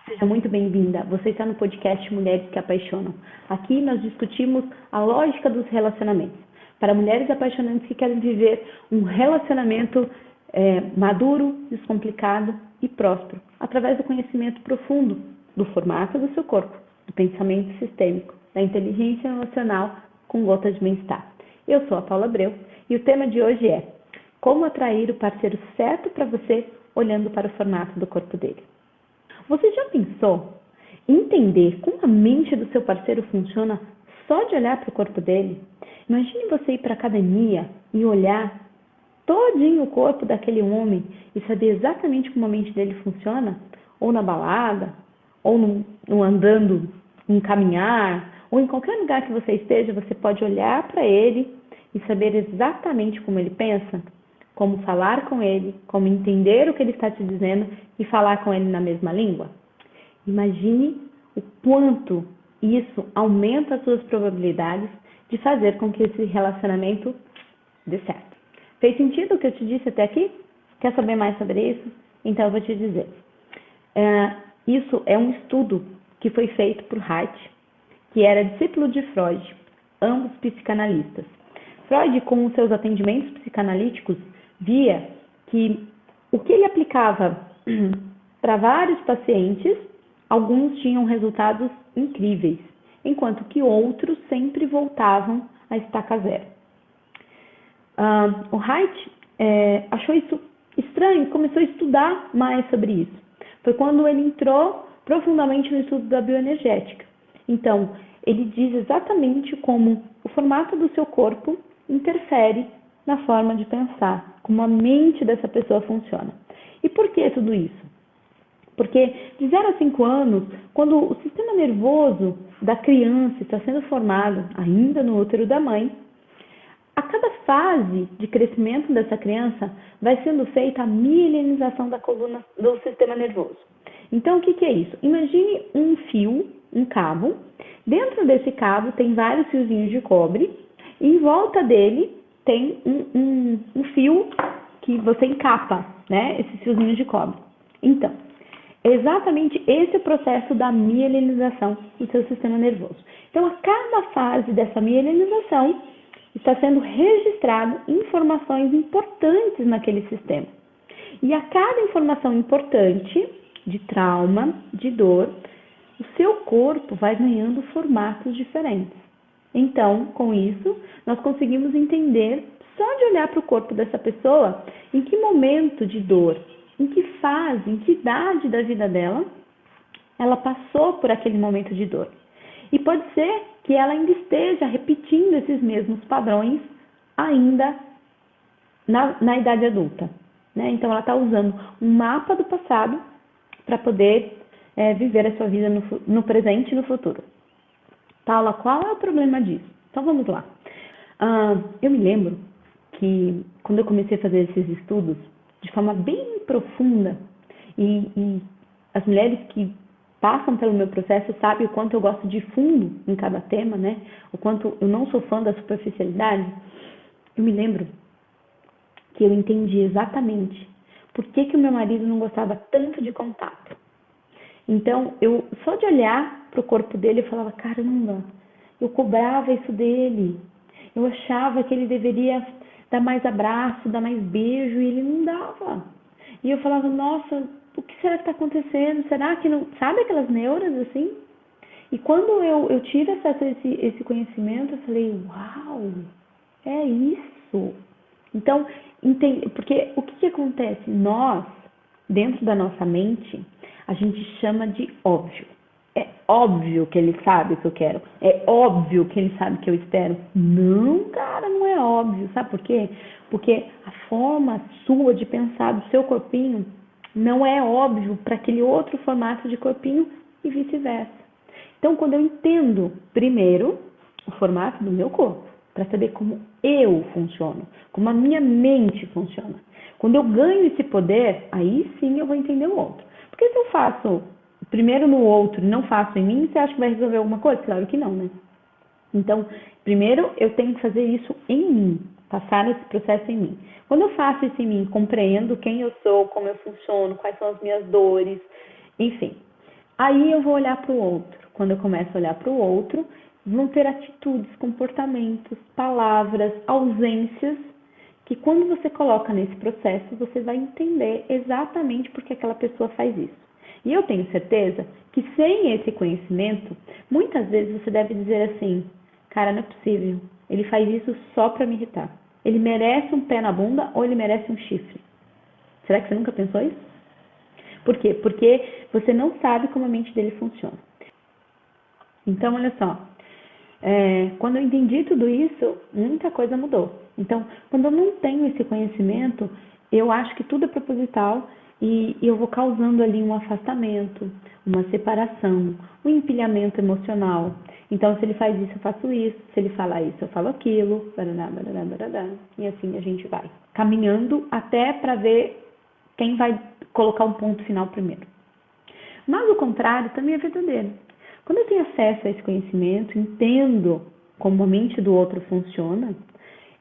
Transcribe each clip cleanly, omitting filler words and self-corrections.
Seja muito bem-vinda. Você está no podcast Mulheres que Apaixonam. Aqui nós discutimos a lógica dos relacionamentos. Para mulheres apaixonantes que querem viver um relacionamento maduro, descomplicado e próspero, através do conhecimento profundo do formato do seu corpo, do pensamento sistêmico, da inteligência emocional com gotas de bem-estar. Eu sou a Paula Abreu e o tema de hoje é como atrair o parceiro certo para você olhando para o formato do corpo dele. Você já pensou em entender como a mente do seu parceiro funciona só de olhar para o corpo dele? Imagine você ir para a academia e olhar todinho o corpo daquele homem e saber exatamente como a mente dele funciona, ou na balada, ou no andando, em caminhar, ou em qualquer lugar que você esteja, você pode olhar para ele e saber exatamente como ele pensa, como falar com ele, como entender o que ele está te dizendo e falar com ele na mesma língua. Imagine o quanto isso aumenta as suas probabilidades de fazer com que esse relacionamento dê certo. Fez sentido o que eu te disse até aqui? Quer saber mais sobre isso? Então eu vou te dizer. Isso é um estudo que foi feito por Haidt, que era discípulo de Freud, ambos psicanalistas. Freud, com os seus atendimentos psicanalíticos, via que o que ele aplicava para vários pacientes, alguns tinham resultados incríveis, enquanto que outros sempre voltavam a estaca zero. O Haidt achou isso estranho, começou a estudar mais sobre isso. Foi quando ele entrou profundamente no estudo da bioenergética. Então, ele diz exatamente como o formato do seu corpo interfere na forma de pensar, como a mente dessa pessoa funciona. E por que tudo isso? Porque de 0 a 5 anos, quando o sistema nervoso da criança está sendo formado ainda no útero da mãe, a cada fase de crescimento dessa criança vai sendo feita a mielinização da coluna do sistema nervoso. Então, o que é isso? Imagine um fio, um cabo. Dentro desse cabo tem vários fiozinhos de cobre e em volta dele tem um fio que você encapa, né? Esses fiozinhos de cobre. Então, exatamente esse é o processo da mielinização do seu sistema nervoso. Então, a cada fase dessa mielinização está sendo registrado informações importantes naquele sistema. E a cada informação importante de trauma, de dor, o seu corpo vai ganhando formatos diferentes. Então, com isso, nós conseguimos entender, só de olhar para o corpo dessa pessoa, em que momento de dor, em que fase, em que idade da vida dela, ela passou por aquele momento de dor. E pode ser que ela ainda esteja repetindo esses mesmos padrões ainda na idade adulta, né? Então, ela está usando um mapa do passado para poder viver a sua vida no presente e no futuro. Paula, qual é o problema disso? Então, vamos lá. Eu me lembro que quando eu comecei a fazer esses estudos, de forma bem profunda, e as mulheres que passam pelo meu processo sabem o quanto eu gosto de fundo em cada tema, né? O quanto eu não sou fã da superficialidade. Eu me lembro que eu entendi exatamente por que o meu marido não gostava tanto de contato. Então, eu só de olhar para o corpo dele, eu falava, caramba, eu cobrava isso dele. Eu achava que ele deveria dar mais abraço, dar mais beijo, e ele não dava. E eu falava, nossa, o que será que está acontecendo? Será que não... Sabe aquelas neuras assim? E quando eu tive acesso a esse conhecimento, eu falei, uau, é isso. Então, porque o que acontece? Nós, dentro da nossa mente, a gente chama de óbvio. É óbvio que ele sabe o que eu quero. É óbvio que ele sabe o que eu espero. Não, cara, não é óbvio. Sabe por quê? Porque a forma sua de pensar do seu corpinho não é óbvio para aquele outro formato de corpinho e vice-versa. Então, quando eu entendo, primeiro, o formato do meu corpo, para saber como eu funciono, como a minha mente funciona. Quando eu ganho esse poder, aí sim eu vou entender o outro. Porque se eu faço primeiro no outro e não faço em mim, você acha que vai resolver alguma coisa? Claro que não, né? Então, primeiro eu tenho que fazer isso em mim, passar esse processo em mim. Quando eu faço isso em mim, compreendo quem eu sou, como eu funciono, quais são as minhas dores, enfim. Aí eu vou olhar para o outro. Quando eu começo a olhar para o outro, vão ter atitudes, comportamentos, palavras, ausências, que quando você coloca nesse processo, você vai entender exatamente por que aquela pessoa faz isso. E eu tenho certeza que sem esse conhecimento, muitas vezes você deve dizer assim, cara, não é possível, ele faz isso só para me irritar. Ele merece um pé na bunda ou ele merece um chifre? Será que você nunca pensou isso? Por quê? Porque você não sabe como a mente dele funciona. Então, olha só, quando eu entendi tudo isso, muita coisa mudou. Então, quando eu não tenho esse conhecimento, eu acho que tudo é proposital e eu vou causando ali um afastamento, uma separação, um empilhamento emocional. Então, se ele faz isso, eu faço isso. Se ele fala isso, eu falo aquilo. Barará, barará, barará, e assim a gente vai caminhando até para ver quem vai colocar um ponto final primeiro. Mas o contrário também é verdadeiro. Quando eu tenho acesso a esse conhecimento, entendo como a mente do outro funciona,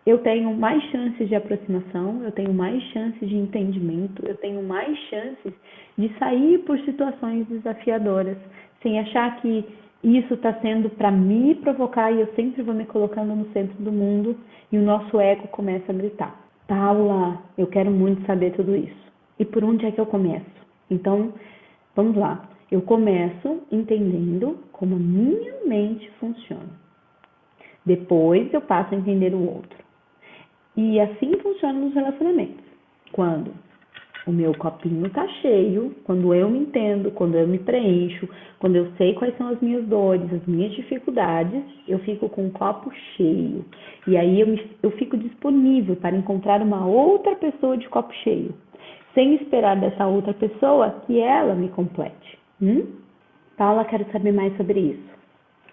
eu tenho mais chances de aproximação, eu tenho mais chances de entendimento, eu tenho mais chances de sair por situações desafiadoras, sem achar que isso está sendo para me provocar e eu sempre vou me colocando no centro do mundo e o nosso ego começa a gritar. Paula, eu quero muito saber tudo isso. E por onde é que eu começo? Então, vamos lá. Eu começo entendendo como a minha mente funciona. Depois eu passo a entender o outro. E assim funciona nos relacionamentos. Quando o meu copinho está cheio, quando eu me entendo, quando eu me preencho, quando eu sei quais são as minhas dores, as minhas dificuldades, eu fico com o copo cheio. E aí eu fico disponível para encontrar uma outra pessoa de copo cheio, sem esperar dessa outra pessoa que ela me complete. Paula, quero saber mais sobre isso.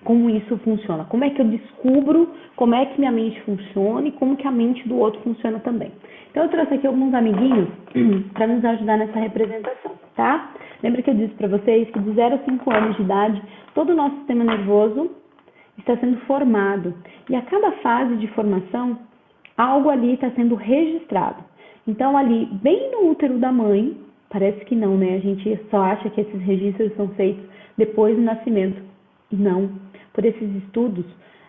Como isso funciona? Como é que eu descubro como é que minha mente funciona e como que a mente do outro funciona também? Então, eu trouxe aqui alguns amiguinhos para nos ajudar nessa representação, tá? Lembra que eu disse para vocês que de 0 a 5 anos de idade, todo o nosso sistema nervoso está sendo formado. E a cada fase de formação, algo ali está sendo registrado. Então, ali, bem no útero da mãe, parece que não, né? A gente só acha que esses registros são feitos depois do nascimento. E não. Por esses estudos,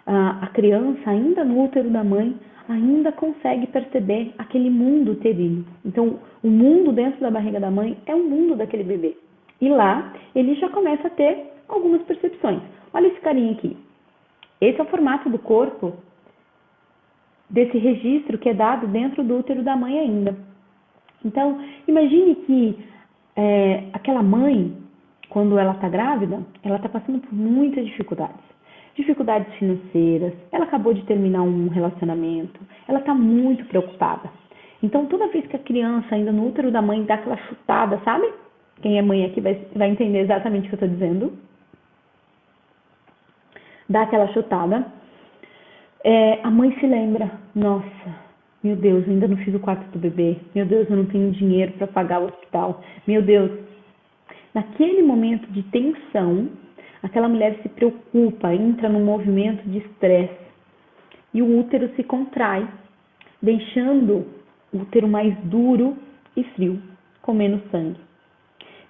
a criança, ainda no útero da mãe, ainda consegue perceber aquele mundo uterino. Então, o mundo dentro da barriga da mãe é o mundo daquele bebê. E lá, ele já começa a ter algumas percepções. Olha esse carinha aqui. Esse é o formato do corpo desse registro que é dado dentro do útero da mãe ainda. Então, imagine que aquela mãe, quando ela está grávida, ela está passando por muitas dificuldades. Dificuldades financeiras, ela acabou de terminar um relacionamento, ela está muito preocupada. Então, toda vez que a criança, ainda no útero da mãe, dá aquela chutada, sabe? Quem é mãe aqui vai entender exatamente o que eu estou dizendo. Dá aquela chutada. A mãe se lembra, nossa, meu Deus, eu ainda não fiz o quarto do bebê. Meu Deus, eu não tenho dinheiro para pagar o hospital. Meu Deus. Naquele momento de tensão, aquela mulher se preocupa, entra num movimento de estresse e o útero se contrai, deixando o útero mais duro e frio, com menos sangue.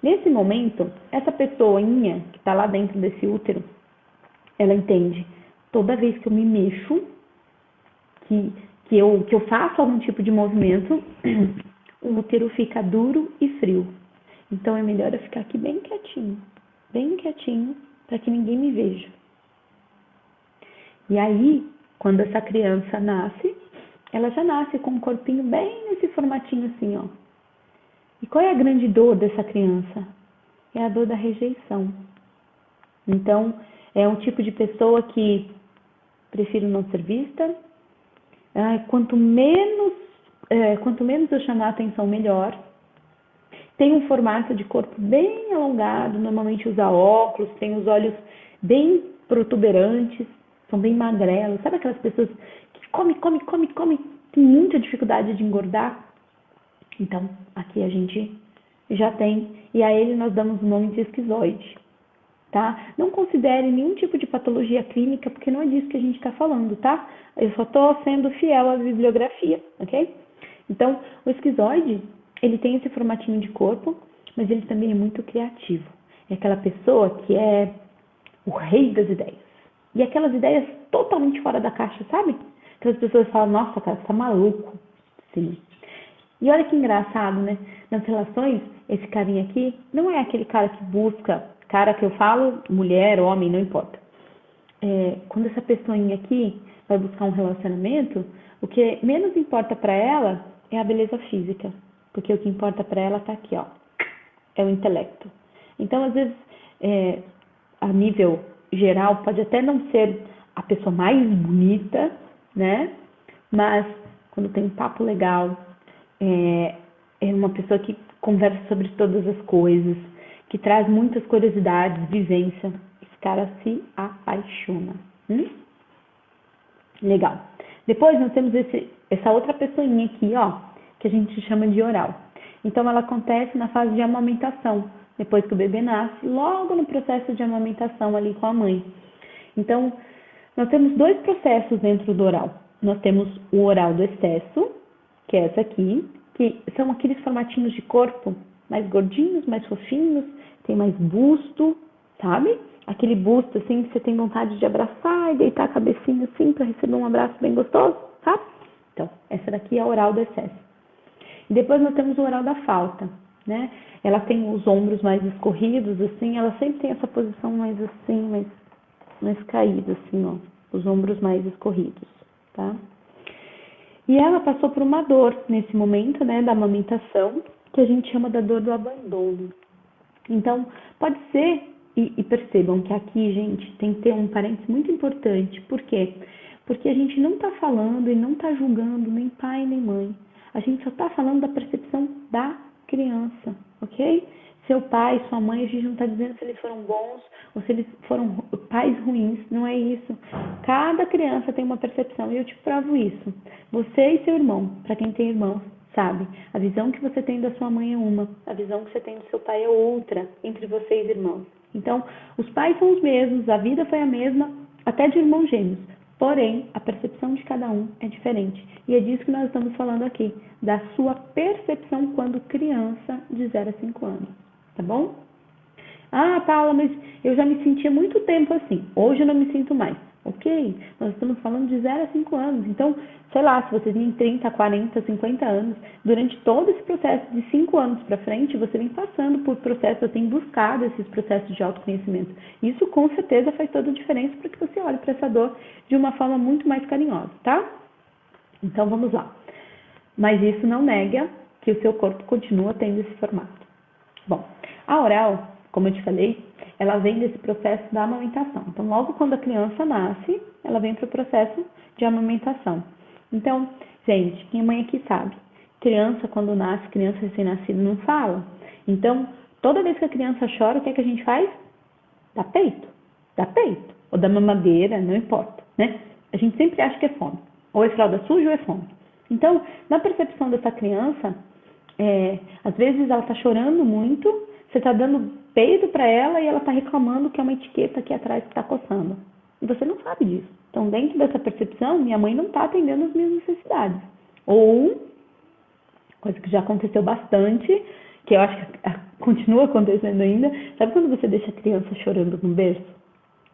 Nesse momento, essa pessoinha que está lá dentro desse útero, ela entende, toda vez que eu me mexo, que eu faço algum tipo de movimento, o útero fica duro e frio. Então, é melhor eu ficar aqui bem quietinho, para que ninguém me veja. E aí, quando essa criança nasce, ela já nasce com um corpinho bem nesse formatinho assim, ó. E qual é a grande dor dessa criança? É a dor da rejeição. Então, é um tipo de pessoa que prefiro não ser vista. Quanto menos eu chamar a atenção, melhor. Tem um formato de corpo bem alongado, normalmente usa óculos, tem os olhos bem protuberantes, são bem magrelos. Sabe aquelas pessoas que come, tem muita dificuldade de engordar? Então, aqui a gente já tem, e a ele nós damos o nome de esquizoide, tá? Não considere nenhum tipo de patologia clínica, porque não é disso que a gente está falando, tá? Eu só estou sendo fiel à bibliografia, ok? Então, o esquizoide, ele tem esse formatinho de corpo, mas ele também é muito criativo. é aquela pessoa que é o rei das ideias. E aquelas ideias totalmente fora da caixa, sabe? Aquelas pessoas falam, nossa, cara, você tá maluco. Sim. E olha que engraçado, né? Nas relações, esse carinha aqui não é aquele cara que busca, cara que eu falo, mulher, homem, não importa. Quando essa pessoinha aqui vai buscar um relacionamento, o que menos importa para ela é a beleza física, porque o que importa para ela tá aqui, ó, é o intelecto. Então, às vezes, a nível geral, pode até não ser a pessoa mais bonita, né? Mas quando tem um papo legal, é uma pessoa que conversa sobre todas as coisas, que traz muitas curiosidades, vivência. Esse cara se apaixona. Legal. Depois nós temos essa outra pessoinha aqui, ó, que a gente chama de oral. Então ela acontece na fase de amamentação, depois que o bebê nasce, logo no processo de amamentação ali com a mãe. Então, nós temos dois processos dentro do oral. Nós temos o oral do excesso, que é essa aqui, que são aqueles formatinhos de corpo mais gordinhos, mais fofinhos, tem mais busto, sabe? Aquele busto assim que você tem vontade de abraçar e deitar a cabecinha assim para receber um abraço bem gostoso, sabe? Então, essa daqui é a oral do excesso. E depois nós temos o oral da falta, né? Ela tem os ombros mais escorridos, assim, ela sempre tem essa posição mais assim, mais caída, assim, ó, os ombros mais escorridos, tá? E ela passou por uma dor nesse momento, né, da amamentação, que a gente chama da dor do abandono. Então, pode ser, e percebam que aqui, gente, tem que ter um parênteses muito importante. Por quê? Porque a gente não está falando e não está julgando nem pai nem mãe. A gente só está falando da percepção da criança, ok? Seu pai, sua mãe, a gente não está dizendo se eles foram bons ou se eles foram pais ruins, não é isso. Cada criança tem uma percepção e eu te provo isso. Você e seu irmão, para quem tem irmãos, sabe? A visão que você tem da sua mãe é uma, a visão que você tem do seu pai é outra, entre vocês irmãos. Então, os pais são os mesmos, a vida foi a mesma, até de irmãos gêmeos. Porém, a percepção de cada um é diferente. E é disso que nós estamos falando aqui, da sua percepção quando criança de 0 a 5 anos. Tá bom? Ah, Paula, mas eu já me sentia muito tempo assim. Hoje eu não me sinto mais. Ok? Nós estamos falando de 0 a 5 anos. Então, sei lá, se você tem 30, 40, 50 anos, durante todo esse processo de 5 anos para frente, você vem passando por processos, você tem buscado esses processos de autoconhecimento. Isso com certeza faz toda a diferença para que você olhe para essa dor de uma forma muito mais carinhosa, tá? Então, vamos lá. Mas isso não nega que o seu corpo continua tendo esse formato. Bom, a oral, como eu te falei, ela vem desse processo da amamentação. Então, logo quando a criança nasce, ela vem para o processo de amamentação. Então, gente, quem é mãe aqui sabe, criança quando nasce, criança recém-nascida não fala. Então, toda vez que a criança chora, o que é que a gente faz? Dá peito, ou dá mamadeira, não importa, né? A gente sempre acha que é fome, ou é fralda suja ou é fome. Então, na percepção dessa criança, às vezes ela está chorando muito, você está dando peito para ela e ela está reclamando que é uma etiqueta aqui atrás que está coçando. E você não sabe disso. Então, dentro dessa percepção, minha mãe não está atendendo as minhas necessidades. Ou, coisa que já aconteceu bastante, que eu acho que continua acontecendo ainda, sabe quando você deixa a criança chorando no berço?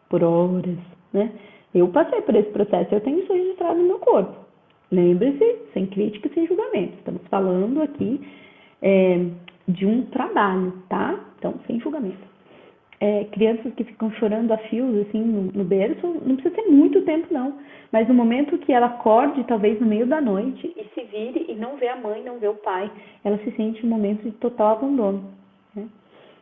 Por horas, né? Eu passei por esse processo, eu tenho isso registrado no meu corpo. Lembre-se, sem crítica e sem julgamento. Estamos falando aqui de um trabalho, tá? Então, sem julgamento. Crianças que ficam chorando a fios, assim, no berço, não precisa ter muito tempo, não. Mas no momento que ela acorde, talvez no meio da noite, e se vire e não vê a mãe, não vê o pai, ela se sente um momento de total abandono, né?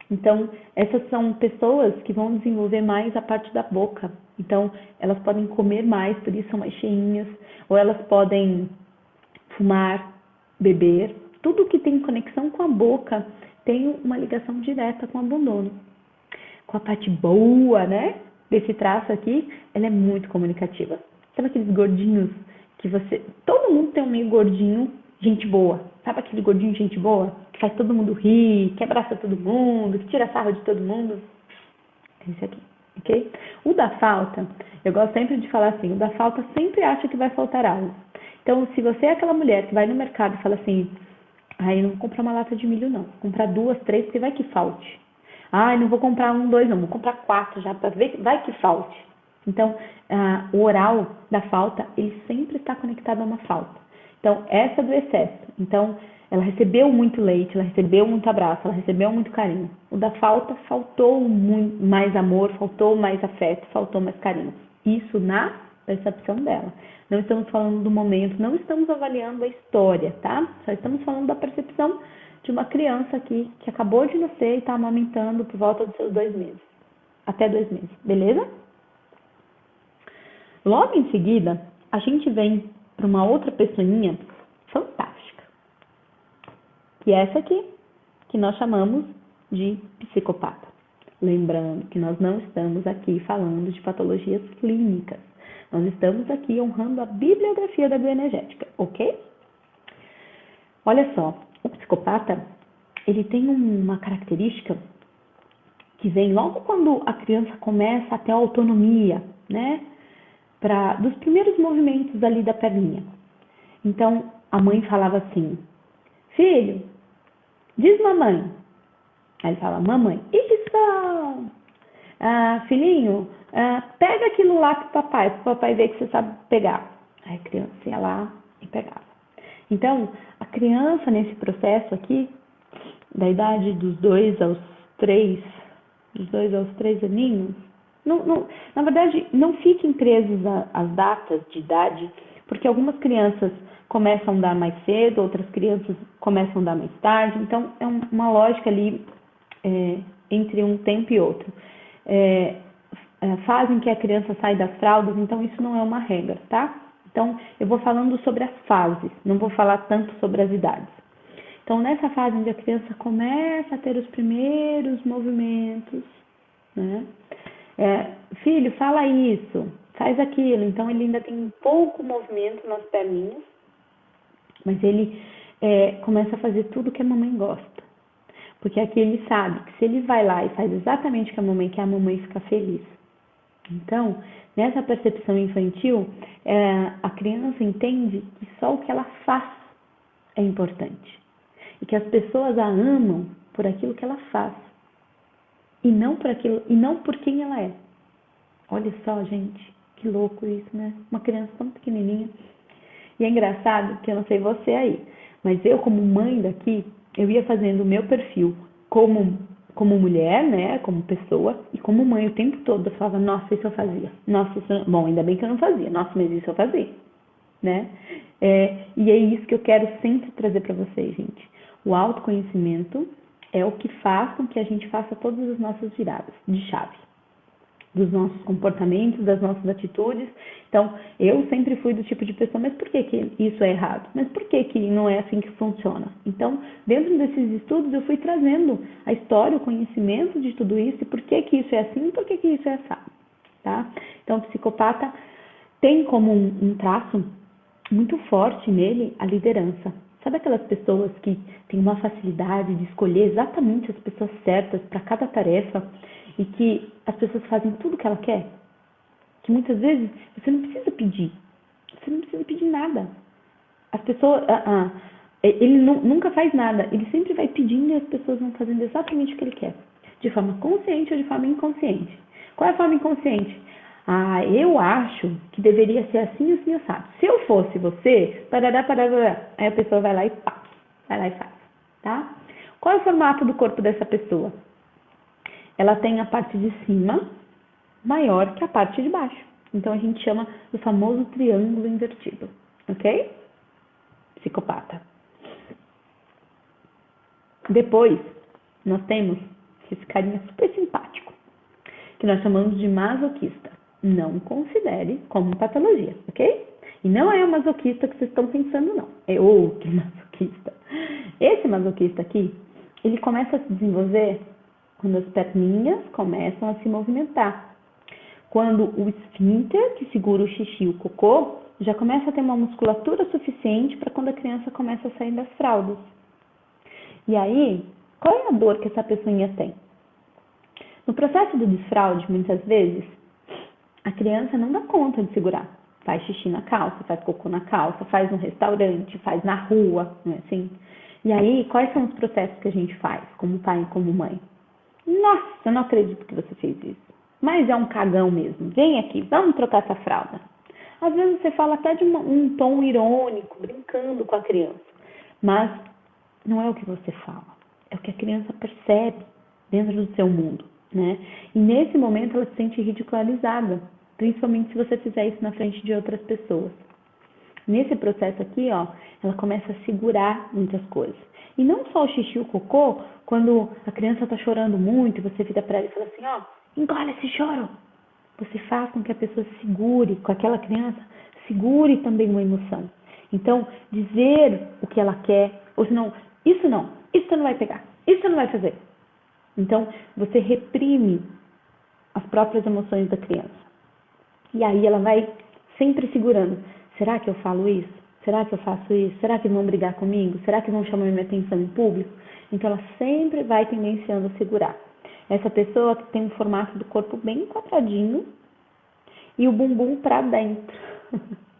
Então, essas são pessoas que vão desenvolver mais a parte da boca. Então, elas podem comer mais, por isso são mais cheinhas, ou elas podem fumar, beber. Tudo que tem conexão com a boca tem uma ligação direta com o abandono. Com a parte boa, né, desse traço aqui, ela é muito comunicativa. Sabe aqueles gordinhos que você... Todo mundo tem um meio gordinho, gente boa. Sabe aquele gordinho gente boa? Que faz todo mundo rir, que abraça todo mundo, que tira sarro de todo mundo? Esse aqui, ok? O da falta, eu gosto sempre de falar assim, o da falta sempre acha que vai faltar algo. Então, se você é aquela mulher que vai no mercado e fala assim, eu não vou comprar uma lata de milho não, vou comprar 2, 3, porque vai que falte. Ai, não vou comprar um, dois, não, vou comprar 4 já para ver, vai que falte. Então, o oral da falta, ele sempre está conectado a uma falta. Então, essa é do excesso. Então, ela recebeu muito leite, ela recebeu muito abraço, ela recebeu muito carinho. O da falta, faltou mais amor, faltou mais afeto, faltou mais carinho. Isso na percepção dela. Não estamos falando do momento, não estamos avaliando a história, tá? Só estamos falando da percepção de uma criança aqui que acabou de nascer e está amamentando por volta dos seus 2 meses. Até 2 meses, beleza? Logo em seguida, a gente vem para uma outra pessoinha fantástica, que é essa aqui, que nós chamamos de psicopata. Lembrando que nós não estamos aqui falando de patologias clínicas. Nós estamos aqui honrando a bibliografia da bioenergética, ok? Olha só, o psicopata, ele tem uma característica que vem logo quando a criança começa a ter autonomia, né? Dos primeiros movimentos ali da perninha. Então, a mãe falava assim, filho, diz mamãe. Aí ele fala, mamãe, isso! Filhinho, pega aquilo lá pro papai ver que você sabe pegar. Aí a criança ia lá e pegava. Então, a criança nesse processo aqui, da idade dos 2 aos 3 aninhos, na verdade, não fiquem presos às datas de idade, porque algumas crianças começam a dar mais cedo, outras crianças começam a dar mais tarde, então é uma lógica ali entre um tempo e outro. Fazem que a criança sai das fraldas, então isso não é uma regra, tá? Então, eu vou falando sobre as fases, não vou falar tanto sobre as idades. Então, nessa fase onde a criança começa a ter os primeiros movimentos, né? Filho, fala isso, faz aquilo. Então, ele ainda tem um pouco movimento nas perninhas, mas ele começa a fazer tudo que a mamãe gosta. Porque aqui ele sabe que se ele vai lá e faz exatamente o que a mamãe quer, a mamãe fica feliz. Então, nessa percepção infantil, a criança entende que só o que ela faz é importante. E que as pessoas a amam por aquilo que ela faz. E não por quem ela é. Olha só, gente, que louco isso, né? Uma criança tão pequenininha. E é engraçado que eu não sei você aí, mas eu, como mãe daqui, eu ia fazendo o meu perfil como mulher, né, como pessoa, e como mãe o tempo todo. Eu falava, nossa, isso eu fazia. Nossa, isso... Bom, ainda bem que eu não fazia. Nossa, mas isso eu fazia, né? E é isso que eu quero sempre trazer para vocês, gente. O autoconhecimento é o que faz com que a gente faça todas as nossas viradas de chave. Dos nossos comportamentos, das nossas atitudes. Então, eu sempre fui do tipo de pessoa, mas por que isso é errado? Mas por que não é assim que funciona? Então, dentro desses estudos, eu fui trazendo a história, o conhecimento de tudo isso, e por que isso é assim, e por que isso é assado, tá? Então, o psicopata tem como um traço muito forte nele a liderança. Sabe aquelas pessoas que têm uma facilidade de escolher exatamente as pessoas certas para cada tarefa e que as pessoas fazem tudo o que ela quer? Que muitas vezes você não precisa pedir. Você não precisa pedir nada. As pessoas... ele nunca faz nada. Ele sempre vai pedindo e as pessoas vão fazendo exatamente o que ele quer. De forma consciente ou de forma inconsciente. Qual é a forma inconsciente? Eu acho que deveria ser assim, assim, assado. Se eu fosse você, parará. Aí a pessoa vai lá e pá, vai lá e faz, tá? Qual é o formato do corpo dessa pessoa? Ela tem a parte de cima maior que a parte de baixo. Então, a gente chama do famoso triângulo invertido, ok? Psicopata. Depois, nós temos esse carinha super simpático, que nós chamamos de masoquista. Não considere como patologia, ok? E não é o masoquista que vocês estão pensando, não. É outro masoquista. Esse masoquista aqui, ele começa a se desenvolver quando as perninhas começam a se movimentar. Quando o esfíncter, que segura o xixi e o cocô, já começa a ter uma musculatura suficiente para quando a criança começa a sair das fraldas. E aí, qual é a dor que essa pessoinha tem? No processo do desfraude, muitas vezes, a criança não dá conta de segurar. Faz xixi na calça, faz cocô na calça, faz no restaurante, faz na rua, não é assim? E aí, quais são os processos que a gente faz, como pai e como mãe? Nossa, eu não acredito que você fez isso. Mas é um cagão mesmo. Vem aqui, vamos trocar essa fralda. Às vezes você fala até de um tom irônico, brincando com a criança. Mas não é o que você fala. É o que a criança percebe dentro do seu mundo, né? E nesse momento ela se sente ridicularizada. Principalmente se você fizer isso na frente de outras pessoas. Nesse processo aqui, ó, ela começa a segurar muitas coisas. E não só o xixi e o cocô, quando a criança está chorando muito, você vira para ela e fala assim, ó, engole esse choro. Você faz com que a pessoa segure, com aquela criança, segure também uma emoção. Então, dizer o que ela quer, ou senão, isso você não vai pegar, isso você não vai fazer. Então, você reprime as próprias emoções da criança. E aí ela vai sempre segurando. Será que eu falo isso? Será que eu faço isso? Será que vão brigar comigo? Será que vão chamar minha atenção em público? Então ela sempre vai tendenciando a segurar. Essa pessoa que tem um formato do corpo bem quadradinho e o bumbum para dentro.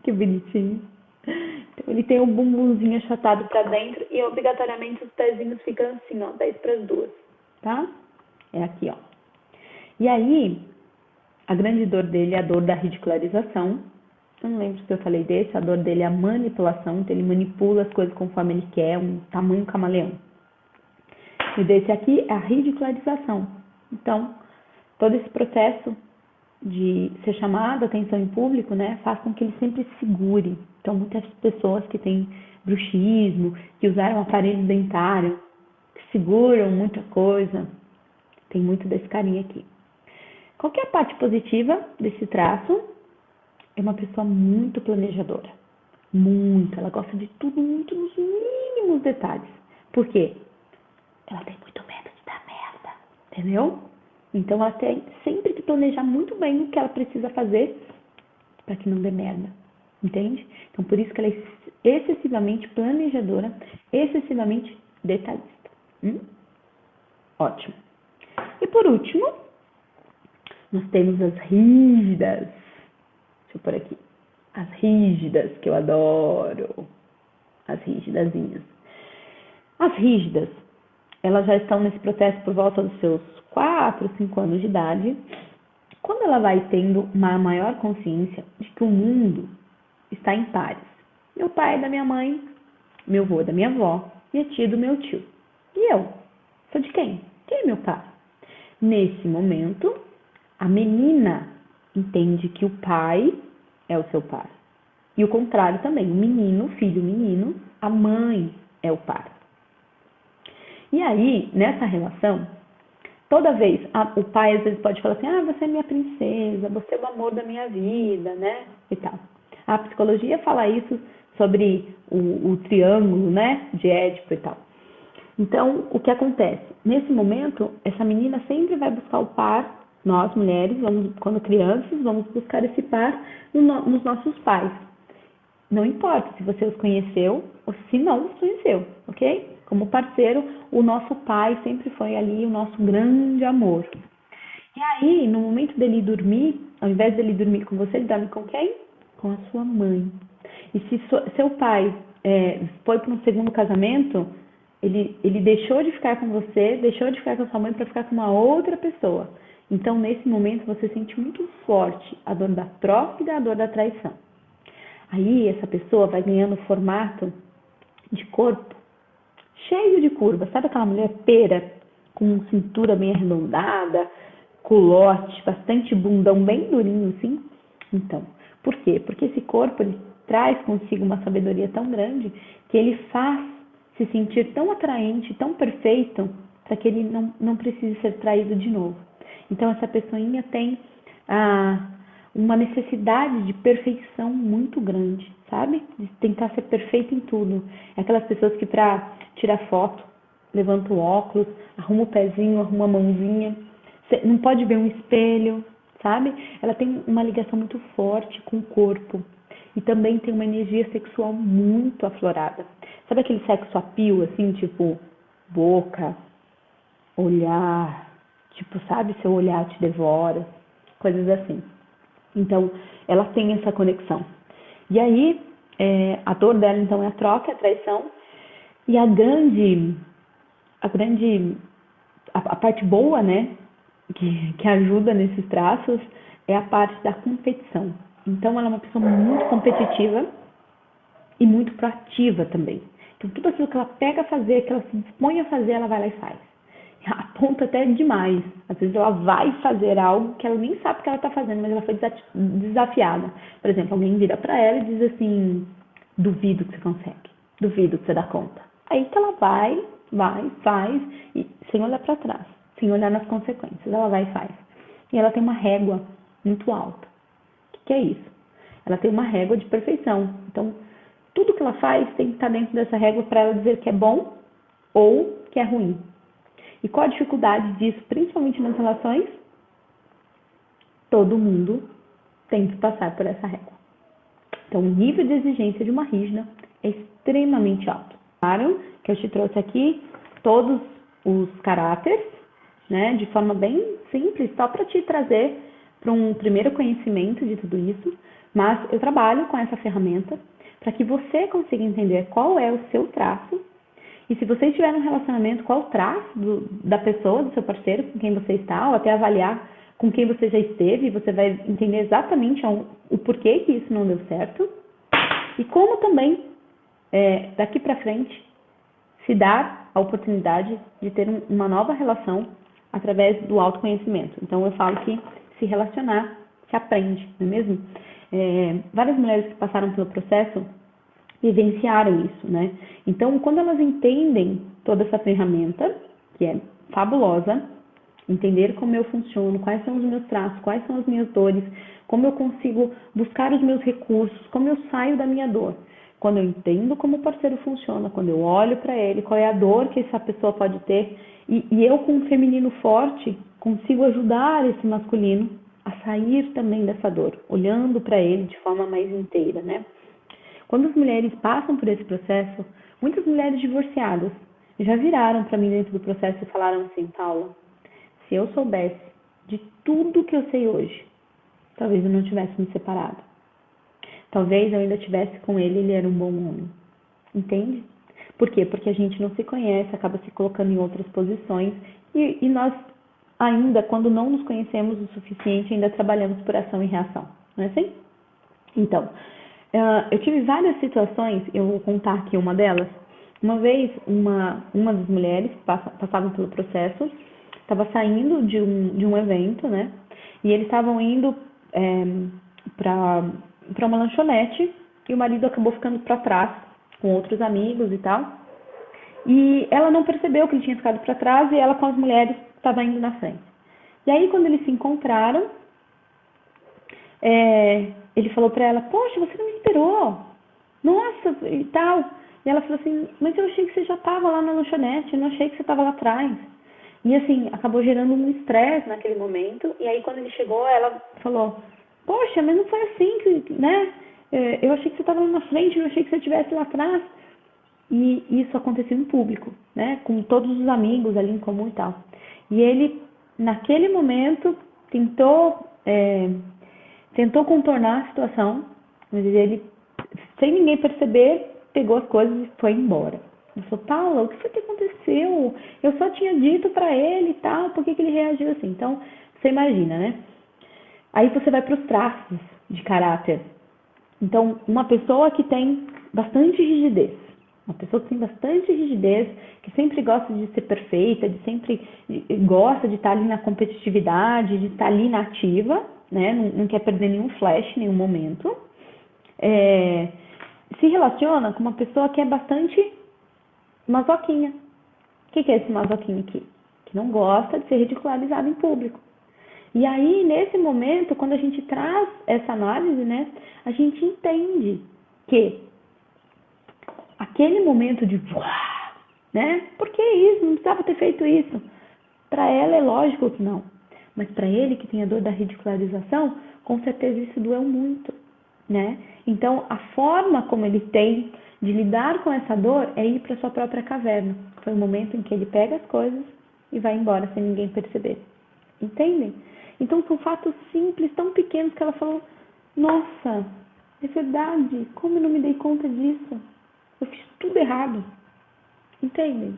Que bonitinho. Então ele tem o bumbumzinho achatado para dentro e obrigatoriamente os pezinhos ficam assim, ó, 10 para as 2, tá? É aqui, ó. E aí, a grande dor dele é a dor da ridicularização. Eu não lembro se eu falei desse. A dor dele é a manipulação. Então, ele manipula as coisas conforme ele quer, um tamanho camaleão. E desse aqui é a ridicularização. Então, todo esse processo de ser chamado a atenção em público, né, faz com que ele sempre segure. Então, muitas pessoas que têm bruxismo, que usaram aparelho dentário, que seguram muita coisa, tem muito desse carinha aqui. Qual que é a parte positiva desse traço? É uma pessoa muito planejadora. Muito. Ela gosta de tudo muito nos mínimos detalhes. Por quê? Ela tem muito medo de dar merda. Entendeu? Então ela tem sempre que planejar muito bem o que ela precisa fazer para que não dê merda. Entende? Então por isso que ela é excessivamente planejadora, excessivamente detalhista. Ótimo. E por último, nós temos as rígidas. Deixa eu pôr aqui. As rígidas, que eu adoro. As rígidazinhas. As rígidas, elas já estão nesse processo por volta dos seus 4, 5 anos de idade. Quando ela vai tendo uma maior consciência de que o mundo está em pares. Meu pai é da minha mãe, meu avô é da minha avó, minha tia do meu tio. E eu? Sou de quem? Quem é meu pai? Nesse momento, a menina entende que o pai é o seu pai. E o contrário também, o menino, o filho menino, a mãe é o pai. E aí, nessa relação, toda vez, o pai às vezes pode falar assim, você é minha princesa, você é o amor da minha vida, né? E tal. A psicologia fala isso sobre o triângulo, né? De Édipo e tal. Então, o que acontece? Nesse momento, essa menina sempre vai buscar o par. Nós, mulheres, quando crianças, vamos buscar esse par nos nossos pais. Não importa se você os conheceu ou se não os conheceu, ok? Como parceiro, o nosso pai sempre foi ali o nosso grande amor. E aí, no momento dele dormir, ao invés dele dormir com você, ele dorme com quem? Com a sua mãe. E se seu pai foi para um segundo casamento, ele deixou de ficar com você, deixou de ficar com a sua mãe para ficar com uma outra pessoa. Então, nesse momento, você sente muito forte a dor da troca e a dor da traição. Aí, essa pessoa vai ganhando formato de corpo cheio de curvas. Sabe aquela mulher pera, com cintura bem arredondada, culote, bastante bundão bem durinho, assim? Então, por quê? Porque esse corpo, ele traz consigo uma sabedoria tão grande que ele faz se sentir tão atraente, tão perfeito, para que ele não precise ser traído de novo. Então, essa pessoinha tem uma necessidade de perfeição muito grande, sabe? De tentar ser perfeita em tudo. É aquelas pessoas que para tirar foto, levanta o óculos, arruma o pezinho, arruma a mãozinha, não pode ver um espelho, sabe? Ela tem uma ligação muito forte com o corpo. E também tem uma energia sexual muito aflorada. Sabe aquele sexo appeal, assim, tipo boca, olhar, tipo, sabe, seu olhar te devora, coisas assim. Então, ela tem essa conexão. E aí, a dor dela, então, é a troca, a traição. E a a parte boa, né, que ajuda nesses traços, é a parte da competição. Então, ela é uma pessoa muito competitiva e muito proativa também. Então, tudo aquilo que ela pega a fazer, que ela se dispõe a fazer, ela vai lá e faz. A ponto até demais. Às vezes ela vai fazer algo que ela nem sabe que ela está fazendo, mas ela foi desafiada. Por exemplo, alguém vira para ela e diz assim: duvido que você consegue, duvido que você dá conta. Aí que ela vai, faz, e sem olhar para trás, sem olhar nas consequências, ela vai e faz. E ela tem uma régua muito alta. O que é isso? Ela tem uma régua de perfeição. Então, tudo que ela faz tem que estar dentro dessa régua para ela dizer que é bom ou que é ruim. E qual a dificuldade disso, principalmente nas relações? Todo mundo tem que passar por essa régua. Então, o nível de exigência de uma rígida é extremamente alto. Claro que eu te trouxe aqui todos os caráteres, né, de forma bem simples, só para te trazer para um primeiro conhecimento de tudo isso, mas eu trabalho com essa ferramenta para que você consiga entender qual é o seu traço e se você estiver num relacionamento, qual o traço da pessoa, do seu parceiro, com quem você está, ou até avaliar com quem você já esteve, você vai entender exatamente o porquê que isso não deu certo e como também, daqui para frente, se dar a oportunidade de ter uma nova relação através do autoconhecimento. Então, eu falo que se relacionar se aprende, não é mesmo? Várias mulheres que passaram pelo processo vivenciaram isso, né? Então, quando elas entendem toda essa ferramenta, que é fabulosa, entender como eu funciono, quais são os meus traços, quais são as minhas dores, como eu consigo buscar os meus recursos, como eu saio da minha dor. Quando eu entendo como o parceiro funciona, quando eu olho para ele, qual é a dor que essa pessoa pode ter, e eu, com um feminino forte, consigo ajudar esse masculino a sair também dessa dor, olhando para ele de forma mais inteira, né? Quando as mulheres passam por esse processo, muitas mulheres divorciadas já viraram para mim dentro do processo e falaram assim: Paula, se eu soubesse de tudo que eu sei hoje, talvez eu não tivesse me separado. Talvez eu ainda estivesse com ele, ele era um bom homem. Entende? Por quê? Porque a gente não se conhece, acaba se colocando em outras posições e nós ainda, quando não nos conhecemos o suficiente, ainda trabalhamos por ação e reação. Não é assim? Então, eu tive várias situações, eu vou contar aqui uma delas. Uma vez, uma das mulheres que passavam pelo processo estava saindo de um evento, né? E eles estavam indo para uma lanchonete e o marido acabou ficando para trás com outros amigos e tal. E ela não percebeu que ele tinha ficado para trás e ela com as mulheres estava indo na frente. E aí, quando eles se encontraram, ele falou para ela: poxa, você não me esperou, nossa, e tal. E ela falou assim: mas eu achei que você já estava lá na lanchonete, eu não achei que você estava lá atrás. E assim, acabou gerando um estresse naquele momento. E aí, quando ele chegou, ela falou: poxa, mas não foi assim que, né? Eu achei que você estava lá na frente, eu achei que você estivesse lá atrás. E isso aconteceu em público, né? Com todos os amigos ali em comum e tal. E ele, naquele momento, tentou contornar a situação, mas ele, sem ninguém perceber, pegou as coisas e foi embora. Eu falei: Paula, o que foi que aconteceu? Eu só tinha dito pra ele e tal, por que ele reagiu assim? Então, você imagina, né? Aí você vai para os traços de caráter. Então, uma pessoa que tem bastante rigidez, que sempre gosta de ser perfeita, de sempre gosta de estar ali na competitividade, de estar ali na ativa, né? Não quer perder nenhum flash, nenhum momento. Se relaciona com uma pessoa que é bastante masoquinha. O que é esse masoquinho aqui? Que não gosta de ser ridicularizado em público. E aí, nesse momento, quando a gente traz essa análise, né, a gente entende que aquele momento de né, por que isso? Não precisava ter feito isso. Para ela é lógico que não. Mas para ele, que tem a dor da ridicularização, com certeza isso doeu muito, né? Então, a forma como ele tem de lidar com essa dor é ir para sua própria caverna. Foi o momento em que ele pega as coisas e vai embora sem ninguém perceber. Entendem? Então, são fatos simples, tão pequenos, que ela falou: nossa, é verdade, como eu não me dei conta disso? Eu fiz tudo errado. Entendem?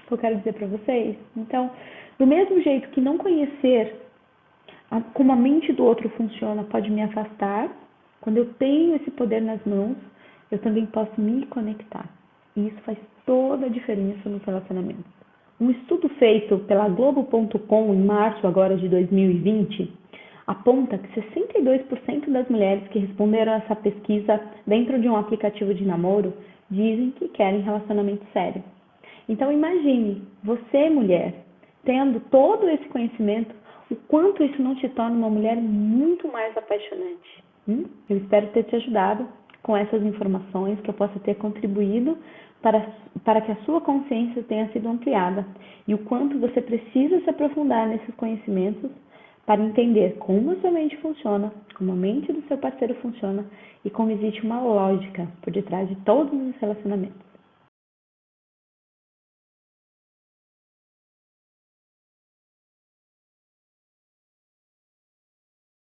que eu quero dizer para vocês? Então, do mesmo jeito que não conhecer como a mente do outro funciona pode me afastar, quando eu tenho esse poder nas mãos, eu também posso me conectar. E isso faz toda a diferença nos relacionamentos. Um estudo feito pela Globo.com em março agora de 2020 aponta que 62% das mulheres que responderam a essa pesquisa dentro de um aplicativo de namoro dizem que querem relacionamento sério. Então imagine, você mulher, tendo todo esse conhecimento, o quanto isso não te torna uma mulher muito mais apaixonante. Eu espero ter te ajudado com essas informações, que eu possa ter contribuído para que a sua consciência tenha sido ampliada e o quanto você precisa se aprofundar nesses conhecimentos para entender como a sua mente funciona, como a mente do seu parceiro funciona e como existe uma lógica por detrás de todos os relacionamentos.